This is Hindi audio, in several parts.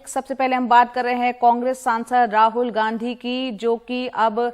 सबसे पहले हम बात कर रहे हैं कांग्रेस सांसद राहुल गांधी की, जो कि अब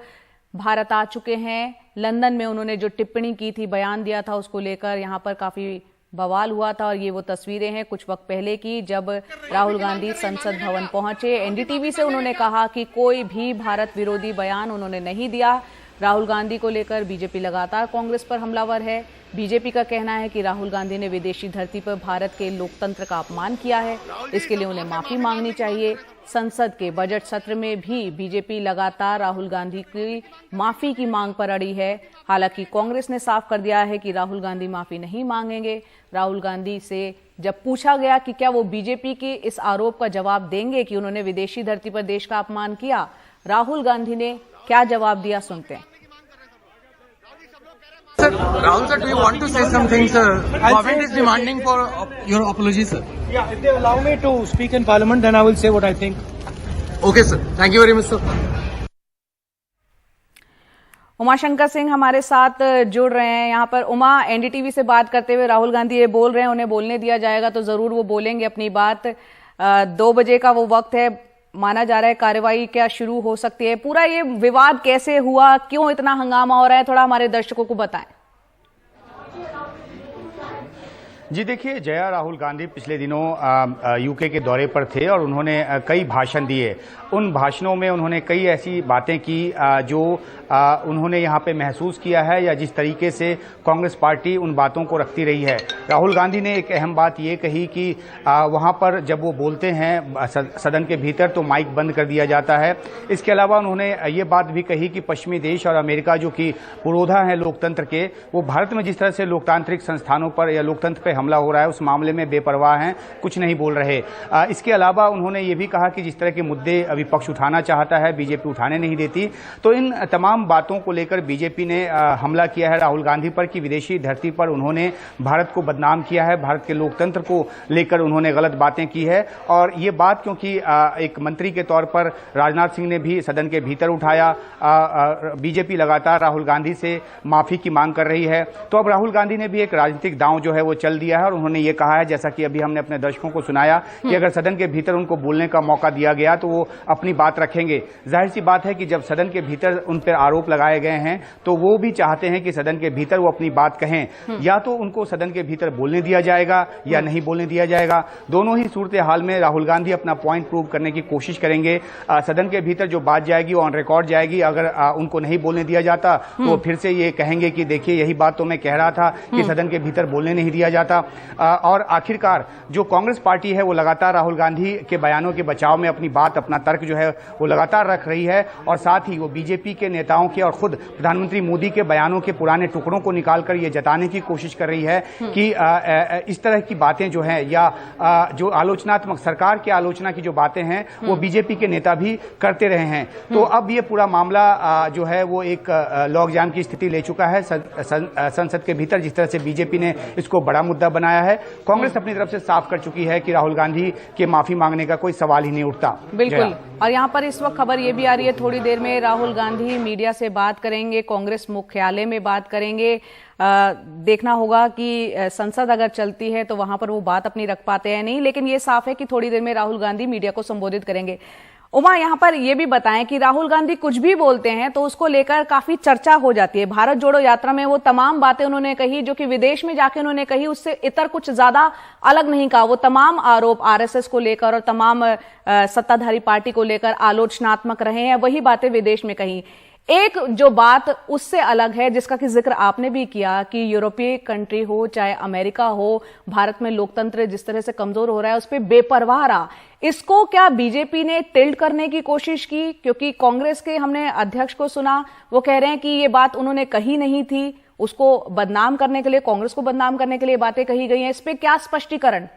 भारत आ चुके हैं। लंदन में उन्होंने जो टिप्पणी की थी, बयान दिया था, उसको लेकर यहां पर काफी बवाल हुआ था। और ये वो तस्वीरें हैं कुछ वक्त पहले की, जब राहुल गांधी संसद भवन पहुंचे। एनडीटीवी से उन्होंने कहा कि कोई भी भारत विरोधी बयान उन्होंने नहीं दिया। राहुल गांधी को लेकर बीजेपी लगातार कांग्रेस पर हमलावर है। बीजेपी का कहना है कि राहुल गांधी ने विदेशी धरती पर भारत के लोकतंत्र का अपमान किया है, इसके लिए उन्हें माफी मांगनी चाहिए। संसद के बजट सत्र में भी बीजेपी लगातार राहुल गांधी की माफी की मांग पर अड़ी है। हालांकि कांग्रेस ने साफ कर दिया है कि राहुल गांधी माफी नहीं मांगेंगे। राहुल गांधी से जब पूछा गया कि क्या वो बीजेपी के इस आरोप का जवाब देंगे कि उन्होंने विदेशी धरती पर देश का अपमान किया, राहुल गांधी ने क्या जवाब दिया, सुनते हैं। Sir, Rahul sir, do you want to say something, sir? Government is demanding for your apology, sir. Yeah, if they allow me to speak in Parliament, then I will say what I think. Okay, sir. Thank you very much, sir. Umashankar Singh हमारे साथ जुड़ रहे हैं यहाँ पर। उमा, एनडीटीवी से बात करते हुए राहुल गांधी ये बोल रहे हैं, उन्हें बोलने दिया जाएगा तो जरूर वो बोलेंगे अपनी बात। 2 बजे का वो वक्त है, माना जा रहा है कार्रवाई क्या शुरू हो सकती है। पूरा ये विवाद कैसे हुआ, क्यों इतना हंगामा हो रहा है, थोड़ा हमारे दर्शकों को बताएं। जी देखिए, जया, राहुल गांधी पिछले दिनों यूके के दौरे पर थे और उन्होंने कई भाषण दिए। उन भाषणों में उन्होंने कई ऐसी बातें की जो उन्होंने यहाँ पे महसूस किया है, या जिस तरीके से कांग्रेस पार्टी उन बातों को रखती रही है। राहुल गांधी ने एक अहम बात ये कही कि वहाँ पर जब वो बोलते हैं सदन के भीतर तो माइक बंद कर दिया जाता है। इसके अलावा उन्होंने ये बात भी कही कि पश्चिमी देश और अमेरिका जो कि पुरोधा है लोकतंत्र के, वो भारत में जिस तरह से लोकतांत्रिक संस्थानों पर या लोकतंत्र पर हमला हो रहा है उस मामले में बेपरवाह हैं, कुछ नहीं बोल रहे। इसके अलावा उन्होंने ये भी कहा कि जिस तरह के मुद्दे विपक्ष उठाना चाहता है बीजेपी उठाने नहीं देती। तो इन तमाम बातों को लेकर बीजेपी ने हमला किया है राहुल गांधी पर कि विदेशी धरती पर उन्होंने भारत को बदनाम किया है, भारत के लोकतंत्र को लेकर उन्होंने गलत बातें की है। और ये बात क्योंकि एक मंत्री के तौर पर राजनाथ सिंह ने भी सदन के भीतर उठाया, बीजेपी लगातार राहुल गांधी से माफी की मांग कर रही है। तो अब राहुल गांधी ने भी एक राजनीतिक दांव जो है वो चल दिया है और उन्होंने ये कहा है, जैसा कि अभी हमने अपने दर्शकों को सुनाया, कि अगर सदन के भीतर उनको बोलने का मौका दिया गया तो वो अपनी बात रखेंगे। जाहिर सी बात है कि जब सदन के भीतर उन पर आरोप लगाए गए हैं तो वो भी चाहते हैं कि सदन के भीतर वो अपनी बात कहें। या तो उनको सदन के भीतर बोलने दिया जाएगा या नहीं बोलने दिया जाएगा। दोनों ही सूरत हाल में राहुल गांधी अपना पॉइंट प्रूव करने की कोशिश करेंगे। सदन के भीतर जो बात जाएगी वो ऑन रिकॉर्ड जाएगी। अगर उनको नहीं बोलने दिया जाता तो फिर से ये कहेंगे कि देखिए यही बात तो मैं कह रहा था कि सदन के भीतर बोलने नहीं दिया जाता। और आखिरकार जो कांग्रेस पार्टी है वो लगातार राहुल गांधी के बयानों के बचाव में अपनी बात, अपना तर्क जो है वो लगातार रख रही है। और साथ ही वो बीजेपी के नेताओं के और खुद प्रधानमंत्री मोदी के बयानों के पुराने टुकड़ों को निकालकर ये जताने की कोशिश कर रही है कि इस तरह की बातें जो हैं या जो आलोचनात्मक सरकार की आलोचना की जो बातें हैं वो बीजेपी के नेता भी करते रहे हैं। तो अब ये पूरा मामला जो है वो एक लॉकजाम की स्थिति ले चुका है संसद के भीतर। जिस तरह से बीजेपी ने इसको बड़ा मुद्दा बनाया है, कांग्रेस अपनी तरफ से साफ कर चुकी है कि राहुल गांधी के माफी मांगने का कोई सवाल ही नहीं उठता। बिल्कुल। और यहाँ पर इस वक्त खबर ये भी आ रही है, थोड़ी देर में राहुल गांधी मीडिया से बात करेंगे, कांग्रेस मुख्यालय में बात करेंगे। देखना होगा कि संसद अगर चलती है तो वहां पर वो बात अपनी रख पाते हैं नहीं, लेकिन ये साफ है कि थोड़ी देर में राहुल गांधी मीडिया को संबोधित करेंगे। उमा, यहाँ पर यह भी बताएं कि राहुल गांधी कुछ भी बोलते हैं तो उसको लेकर काफी चर्चा हो जाती है। भारत जोड़ो यात्रा में वो तमाम बातें उन्होंने कही जो कि विदेश में जाके उन्होंने कही, उससे इतर कुछ ज्यादा अलग नहीं कहा। वो तमाम आरोप आरएसएस को लेकर और तमाम सत्ताधारी पार्टी को लेकर आलोचनात्मक रहे हैं, वही बातें विदेश में कही। एक जो बात उससे अलग है जिसका कि जिक्र आपने भी किया कि यूरोपीय कंट्री हो चाहे अमेरिका हो, भारत में लोकतंत्र जिस तरह से कमजोर हो रहा है उस पर बेपरवाह रहा। इसको क्या बीजेपी ने टिल्ट करने की कोशिश की? क्योंकि कांग्रेस के हमने अध्यक्ष को सुना, वो कह रहे हैं कि ये बात उन्होंने कही नहीं थी, उसको बदनाम करने के लिए, कांग्रेस को बदनाम करने के लिए बातें कही गई हैं। इस पे क्या स्पष्टीकरण?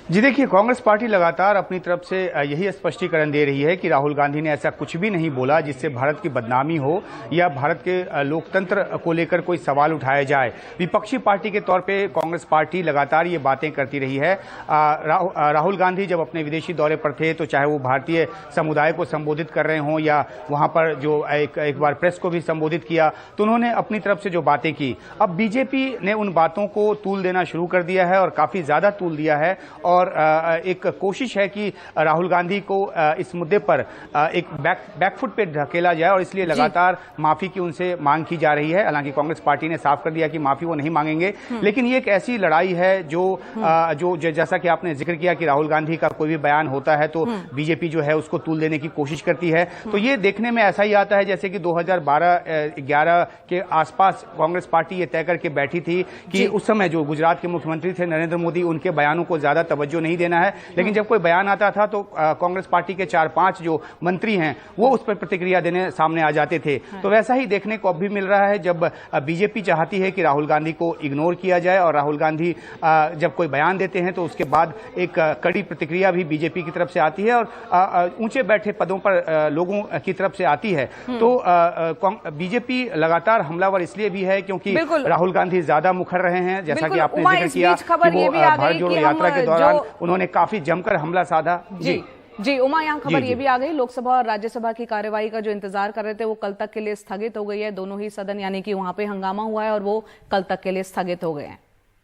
जी देखिए, कांग्रेस पार्टी लगातार अपनी तरफ से यही स्पष्टीकरण दे रही है कि राहुल गांधी ने ऐसा कुछ भी नहीं बोला जिससे भारत की बदनामी हो या भारत के लोकतंत्र को लेकर कोई सवाल उठाया जाए। विपक्षी पार्टी के तौर पे कांग्रेस पार्टी लगातार ये बातें करती रही है। राहुल गांधी जब अपने विदेशी दौरे पर थे तो चाहे वो भारतीय समुदाय को संबोधित कर रहे हों या वहां पर जो एक बार प्रेस को भी संबोधित किया, तो उन्होंने अपनी तरफ से जो बातें की। अब बीजेपी ने उन बातों को तूल देना शुरू कर दिया है और काफी ज्यादा तूल दिया है और एक कोशिश है कि राहुल गांधी को इस मुद्दे पर एक बैकफुट पे ढकेला जाए और इसलिए लगातार माफी की उनसे मांग की जा रही है। हालांकि कांग्रेस पार्टी ने साफ कर दिया कि माफी वो नहीं मांगेंगे, लेकिन ये एक ऐसी लड़ाई है जो जैसा कि आपने जिक्र किया कि राहुल गांधी का कोई भी बयान होता है तो बीजेपी जो है उसको तूल देने की कोशिश करती है। तो ये देखने में ऐसा ही आता है जैसे कि 2012-11 के आसपास कांग्रेस पार्टी ये तय करके बैठी थी कि उस समय जो गुजरात के मुख्यमंत्री थे नरेंद्र मोदी, उनके बयानों को ज्यादा तवज्जो नहीं देना है, लेकिन जब कोई बयान आता था तो कांग्रेस पार्टी के 4-5 जो मंत्री हैं वो उस पर प्रतिक्रिया देने सामने आ जाते थे। तो वैसा ही देखने को अब भी मिल रहा है जब बीजेपी चाहती है कि राहुल गांधी को इग्नोर किया जाए और राहुल गांधी जब कोई बयान देते हैं तो उसके बाद एक कड़ी प्रतिक्रिया भी बीजेपी की तरफ से आती है और ऊंचे बैठे पदों पर लोगों की तरफ से आती है। तो बीजेपी लगातार हमलावर इसलिए भी है क्योंकि राहुल गांधी ज्यादा मुखर रहे हैं, जैसा कि आपने जिक्र किया कि वो भारत जोड़ो यात्रा के दौरान उन्होंने काफी जमकर हमला साधा। जी उमा, यहाँ खबर ये भी आ गई, लोकसभा और राज्यसभा की कार्यवाही का जो इंतजार कर रहे थे वो कल तक के लिए स्थगित हो गई है। दोनों ही सदन यानी कि वहां पे हंगामा हुआ है और वो कल तक के लिए स्थगित हो गए हैं।